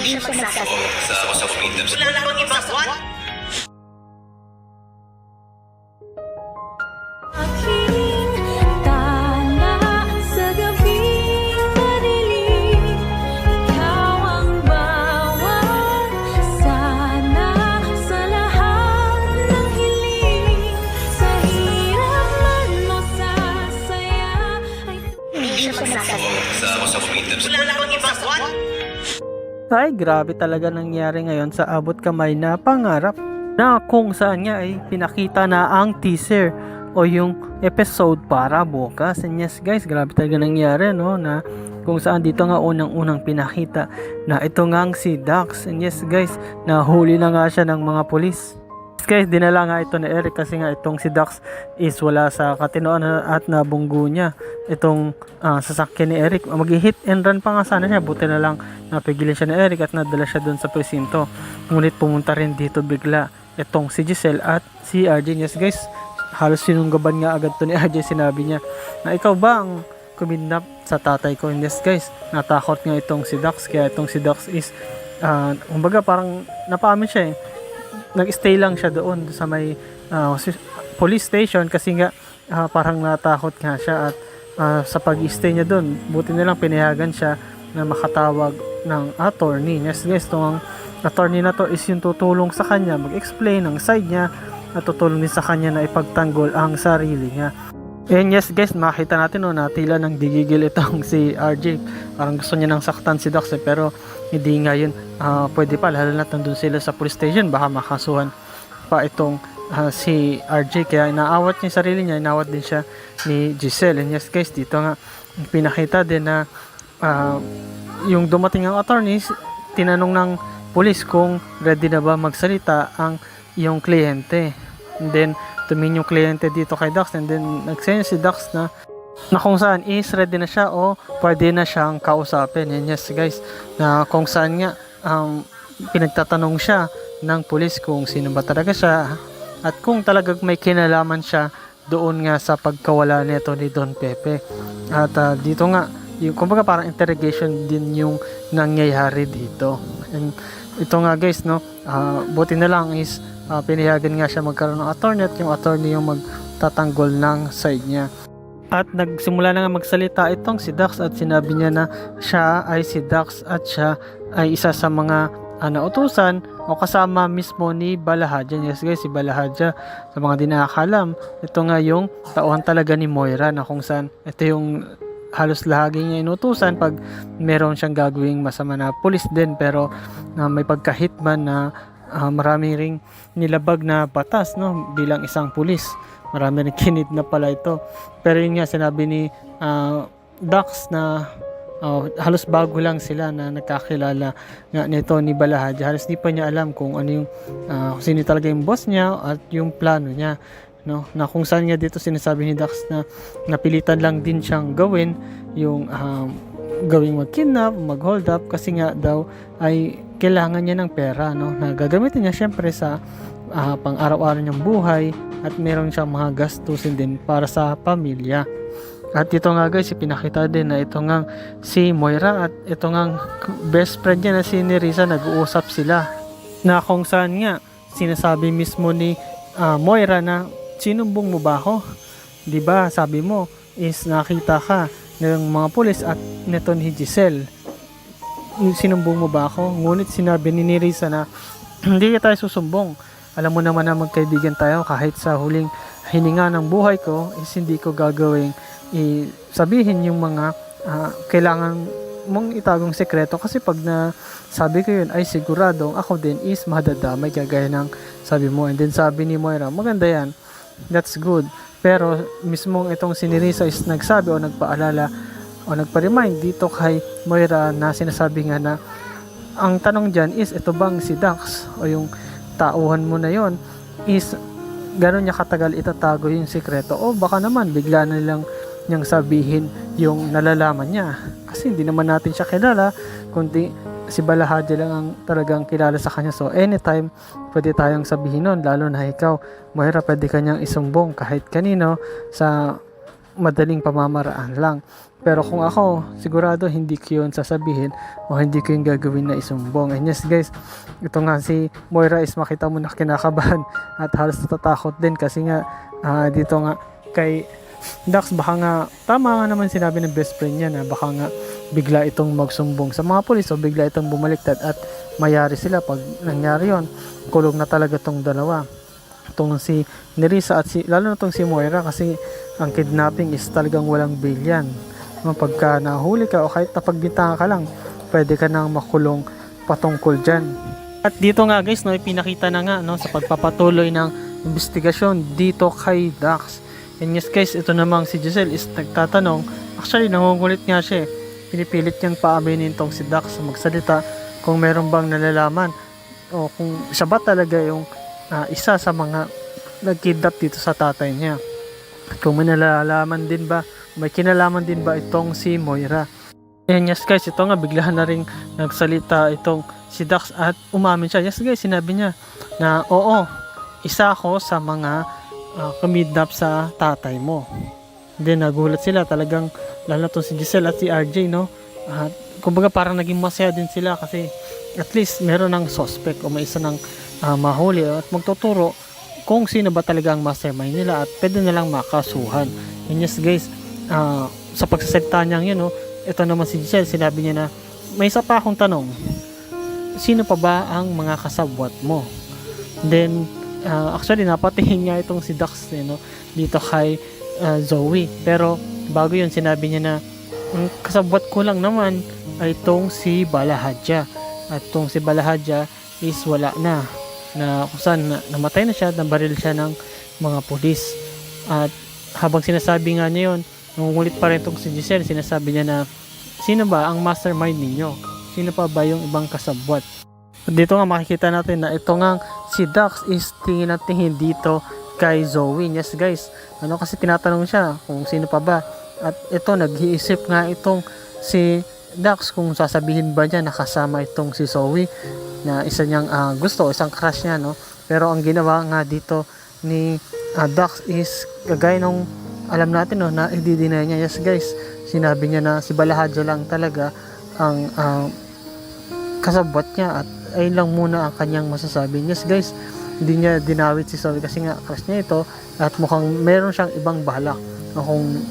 Hindi siya magsasagot. Sa freedom. Wala na bang ibang what? Hindi siya magsasagot. Sa freedom. Wala na bang ibang what? Ay, grabe talaga nangyari ngayon sa abot kamay na pangarap na kung saan nga ay pinakita na ang teaser o yung episode para bukas. And yes guys, grabe talaga nangyari no, na kung saan dito nga unang-unang pinakita na ito ngang si Dax. And yes guys, nahuli na nga siya ng mga pulis. Guys, dinala nga ito ni Eric kasi nga itong si Dax is wala sa katinoan at nabunggo niya itong sasakyan ni Eric. Mag-hit and run pa nga sana siya, buti na lang napigilan siya ni Eric at nadala siya doon sa presinto. Ngunit pumunta rin dito bigla itong si Giselle at si RJ. Yes guys, halos sinunggaban nga agad to ni RJ. Sinabi niya na ikaw ba ang kumidnap sa tatay ko? And yes guys, natakot nga itong si Dax, kaya itong si Dax is kumbaga parang napaamin siya eh. Nag-stay lang siya doon sa may police station kasi nga parang natakot nga siya at sa pag-stay niya doon, buti na lang pinayagan siya na makatawag ng attorney. Yes guys, itong attorney na to is yung tutulong sa kanya mag-explain ng side niya at tutulong din sa kanya na ipagtanggol ang sarili niya. And yes guys, makita natin no, na tila nang digigil itong si RJ. Parang gusto niya nang saktan si Dax pero hindi nga yun pwede pa, lalo na nandun sila sa police station, baka makasuhan pa itong si RJ, kaya inaawat niya yung sarili niya, inaawat din siya ni Giselle. And yes guys, dito nga pinakita din na yung dumating ang attorneys, tinanong ng police kung ready na ba magsalita ang yung kliyente. And then tumingin yung kliyente dito kay Dax, and then nagsayo si Dax na kung saan is ready na siya o pwede na siyang kausapin. And yes guys, na kung saan nga pinagtatanong siya ng pulis kung sino ba talaga siya at kung talagang may kinalaman siya doon nga sa pagkawala nito ni Don Pepe. At dito nga yung kumbaga parang interrogation din yung nangyayari dito. And ito nga guys no, buti na lang is pinayagan nga siya magkaroon ng attorney at yung attorney yung magtatanggol ng side niya. At nagsimula na nga magsalita itong si Dax at sinabi niya na siya ay si Dax at siya ay isa sa mga nautusan o kasama mismo ni Balahadja. Yes guys, si Balahadja, sa mga di nakakalam, ito nga yung tauhan talaga ni Moira na kung saan ito yung halos lagi niya inutusan pag meron siyang gagawing masama na pulis din pero may pagka-hitman na marami ring nilabag na batas no, bilang isang pulis. Marami rin kinidnap pala ito. Pero yun nga, sinabi ni Dax na halos bago lang sila na nakakilala nga nito ni Balahadja. Halos di pa niya alam kung ano yung sino talaga yung boss niya at yung plano niya. No? Na kung saan nga dito sinasabi ni Dax na napilitan lang din siyang gawin yung gawing mag-kidnap, mag-hold up kasi nga daw ay kailangan niya ng pera. No? Na gagamitin niya syempre sa pang-araw-araw niyang buhay at meron siyang mga gastusin din para sa pamilya. At ito nga guys, ipinakita din na ito nga si Moira at ito nga best friend niya na si Nerissa, nag-uusap sila na kung saan nga sinasabi mismo ni Moira na sinumbong mo ba ako? Diba sabi mo is nakita ka ng mga pulis at neto ni Giselle, sinumbong mo ba ako? Ngunit sinabi ni Nerissa na hindi tayo susumbong, alam mo naman na magkaibigan tayo, kahit sa huling hininga ng buhay ko is hindi ko gagawing sabihin yung mga kailangan mong itagong sekreto kasi pag na sabi ko yun ay siguradong ako din is madadamay kagaya ng sabi mo. And then sabi ni Moira, maganda yan, that's good, pero mismong itong si Nerissa is nagsabi o nagpaalala o nagpa-remind dito kay Moira na sinasabi nga na ang tanong dyan is ito bang si Dax o yung tauhan mo na yon is gano'n niya katagal itatago yung sekreto o baka naman bigla na lang niyang sabihin yung nalalaman niya kasi hindi naman natin siya kilala kundi si Balahadja lang ang talagang kilala sa kanya. So anytime pwede tayong sabihin nun, lalo na ikaw Moira, pwede kanyang isumbong kahit kanino sa madaling pamamaraan lang. Pero kung ako, sigurado hindi ko yun sasabihin o hindi ko yung gagawin na isumbong. And yes guys, ito nga si Moira is makita mo na kinakabahan at halos natatakot din kasi nga dito nga kay Dax, baka nga tama nga naman sinabi ng best friend niya na baka nga bigla itong magsumbong sa mga pulis o bigla itong bumaliktad at mayari sila. Pag nangyari yon, kulong na talaga tong dalawa, itong si Nerissa at lalo na tong si Moira, kasi ang kidnapping is talagang walang bail yan. Pagka nahuli ka o kahit napagbintangan ka lang, pwede ka nang makulong patungkol dyan. At dito nga guys, no, ipinakita na nga no, sa pagpapatuloy ng investigasyon dito kay Dax. And yes guys, ito namang si Giselle is nagtatanong, actually nangungulit nga siya, pinipilit niyang paaminin tong si Dax magsalita kung meron bang nalalaman o kung siya ba talaga yung isa sa mga nag-kidnap dito sa tatay niya. Kung may nalalaman din ba, may kinalaman din ba itong si Moira. And yes guys, ito nga biglahan na rin nagsalita itong si Dax at umamin siya. Yes guys, sinabi niya na oo, isa ako sa mga kumidnap sa tatay mo. Then nagulat sila talagang, lalo na itong si Giselle at si RJ, no? At kumbaga parang naging masaya din sila kasi at least meron ng suspect o may isa ng mahuli at magtuturo kung sino ba talaga ang mastermind nila at pwede nilang makasuhan. And yes guys, sa pagsasalita niya yun, no, ito naman si Giselle, sinabi niya na may isa pa akong tanong, sino pa ba ang mga kasabwat mo? Then actually napatingin nga itong si Dax no, dito kay Zoe, pero bago yun sinabi niya na kasabwat ko lang naman ay itong si Balahadja, at itong si Balahadja is wala na kung saan namatay na siya, nabaril siya ng mga pulis. At habang sinasabi nga niya yun, nangungulit pa rin itong si Giselle, sinasabi niya na sino ba ang mastermind ninyo? Sino pa ba yung ibang kasabwat? At dito nga makikita natin na ito nga si Dax is tingin at tingin dito kay Zoe. Yes guys, kasi tinatanong siya kung sino pa ba, at ito nag-iisip nga itong si Dax kung sasabihin ba niya nakasama itong si Zoe na isa niyang gusto, isang crush niya, no? Pero ang ginawa nga dito ni Dax is kagaya nung alam natin, no, na i-deny niya. Yes guys, sinabi niya na si Balahadja lang talaga ang kasabwat niya at ayun lang muna ang kanyang masasabi. Yes guys, hindi niya dinawit si Zoe kasi nga crush niya ito at mukhang meron siyang ibang balak.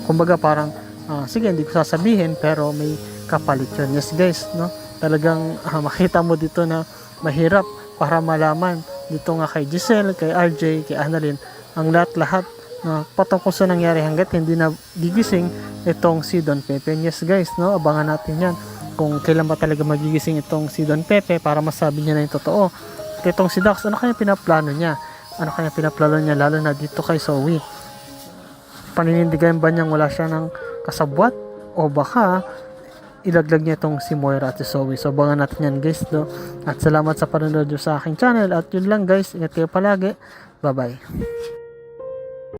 Kumbaga parang sige, hindi ko sasabihin pero may kapalit yun. Yes guys, no, talagang makita mo dito na mahirap para malaman dito nga kay Giselle, kay RJ, kay Annalyn, ang lahat-lahat na patungkol sa nangyari hanggat hindi na gigising itong si Don Pepe. Yes guys, no, abangan natin yan kung kailan ba talaga magigising itong si Don Pepe para masabi niya na yung totoo. At itong si Dax, ano kaya pinaplano niya? Lalo na dito kay Zoe? Paninindigan ba niyang wala siya ng kasabwat? O baka ilaglag niya itong si Moira at si Zoe? So abangan natin yan guys, no? At salamat sa panonood nyo sa aking channel. At yun lang guys, ingat kayo palagi. Bye bye.